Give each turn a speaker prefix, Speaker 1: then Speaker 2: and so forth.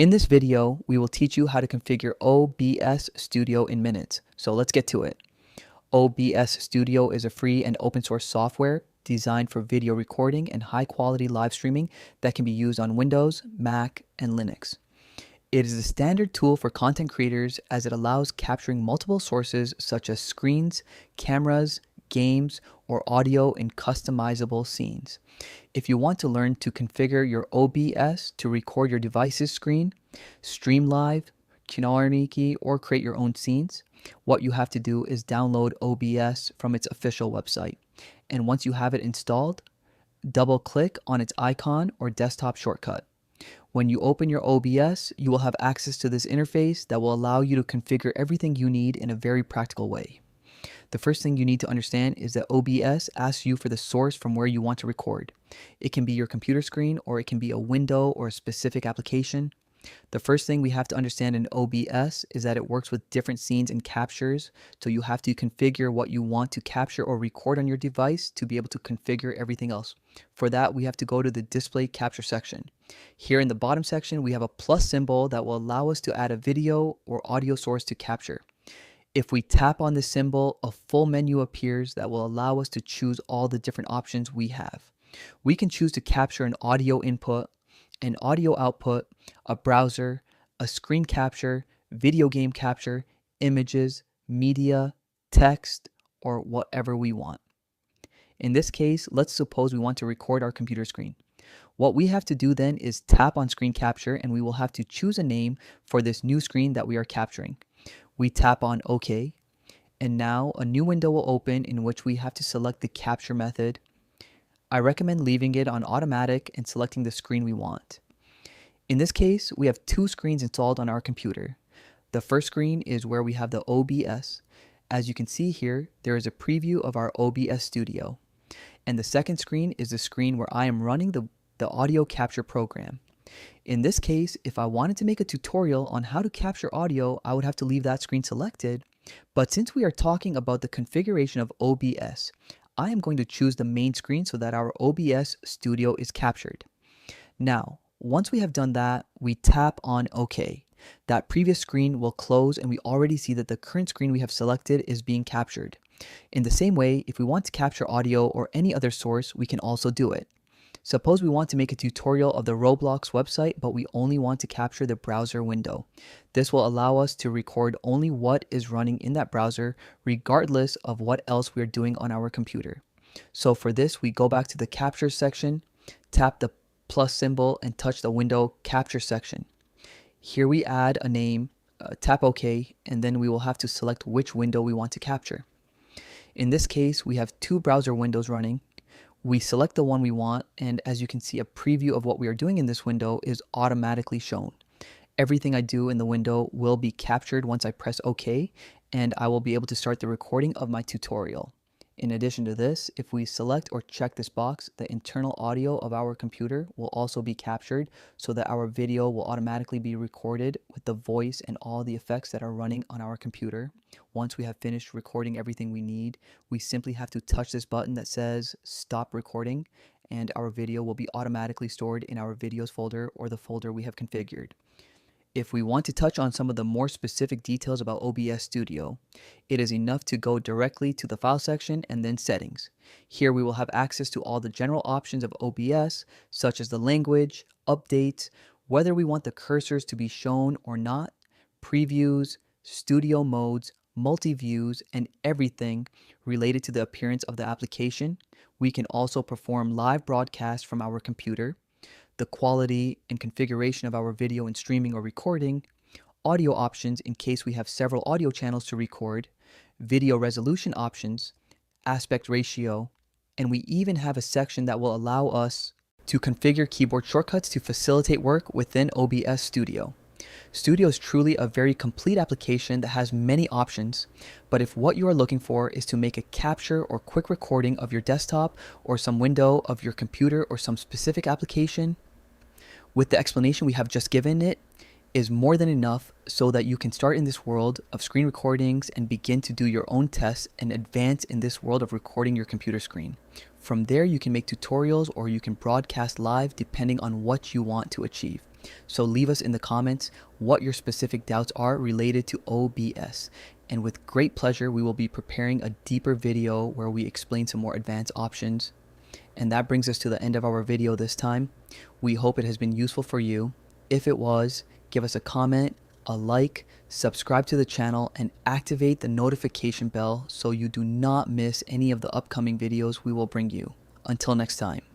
Speaker 1: In this video, we will teach you how to configure OBS Studio in minutes. So let's get to it. OBS Studio is a free and open source software designed for video recording and high quality live streaming that can be used on Windows, Mac, and Linux. It is a standard tool for content creators as it allows capturing multiple sources such as screens, cameras, games, or audio in customizable scenes. If you want to learn to configure your OBS to record your device's screen, stream live, or create your own scenes, what you have to do is download OBS from its official website. And once you have it installed, double click on its icon or desktop shortcut. When you open your OBS, you will have access to this interface that will allow you to configure everything you need in a very practical way. The first thing you need to understand is that OBS asks you for the source from where you want to record. It can be your computer screen, or it can be a window or a specific application. The first thing we have to understand in OBS is that it works with different scenes and captures, so you have to configure what you want to capture or record on your device to be able to configure everything else. For that, we have to go to the display capture section. Here in the bottom section, we have a plus symbol that will allow us to add a video or audio source to capture. If we tap on this symbol, a full menu appears that will allow us to choose all the different options we have. We can choose to capture an audio input, an audio output, a browser, a screen capture, video game capture, images, media, text, or whatever we want. In this case, let's suppose we want to record our computer screen. What we have to do then is tap on screen capture, and we will have to choose a name for this new screen that we are capturing. We tap on OK, and now a new window will open in which we have to select the capture method. I recommend leaving it on automatic and selecting the screen we want. In this case, we have two screens installed on our computer. The first screen is where we have the OBS. As you can see here, there is a preview of our OBS Studio. And the second screen is the screen where I am running the audio capture program. In this case, if I wanted to make a tutorial on how to capture audio, I would have to leave that screen selected. But since we are talking about the configuration of OBS, I am going to choose the main screen so that our OBS Studio is captured. Now, once we have done that, we tap on OK. That previous screen will close, and we already see that the current screen we have selected is being captured. In the same way, if we want to capture audio or any other source, we can also do it. Suppose we want to make a tutorial of the Roblox website, but we only want to capture the browser window. This will allow us to record only what is running in that browser, regardless of what else we are doing on our computer. So for this, we go back to the capture section, tap the plus symbol, and touch the window capture section. Here we add a name, tap OK, and then we will have to select which window we want to capture. In this case, we have two browser windows running. We select the one we want, and as you can see, a preview of what we are doing in this window is automatically shown. Everything I do in the window will be captured once I press OK, and I will be able to start the recording of my tutorial. In addition to this, if we select or check this box, the internal audio of our computer will also be captured so that our video will automatically be recorded with the voice and all the effects that are running on our computer. Once we have finished recording everything we need, we simply have to touch this button that says stop recording, and our video will be automatically stored in our videos folder or the folder we have configured. If we want to touch on some of the more specific details about OBS Studio, it is enough to go directly to the File section and then Settings. Here we will have access to all the general options of OBS, such as the language, updates, whether we want the cursors to be shown or not, previews, studio modes, multi-views, and everything related to the appearance of the application. We can also perform live broadcasts from our computer, the quality and configuration of our video and streaming or recording, audio options in case we have several audio channels to record, video resolution options, aspect ratio, and we even have a section that will allow us to configure keyboard shortcuts to facilitate work within OBS Studio. Studio is truly a very complete application that has many options, but if what you are looking for is to make a capture or quick recording of your desktop or some window of your computer or some specific application, with the explanation we have just given, it is more than enough so that you can start in this world of screen recordings and begin to do your own tests and advance in this world of recording your computer screen. From there, you can make tutorials or you can broadcast live depending on what you want to achieve. So leave us in the comments what your specific doubts are related to OBS. And with great pleasure, we will be preparing a deeper video where we explain some more advanced options. And that brings us to the end of our video this time. We hope it has been useful for you. If it was, give us a comment, a like, subscribe to the channel, and activate the notification bell so you do not miss any of the upcoming videos we will bring you. Until next time.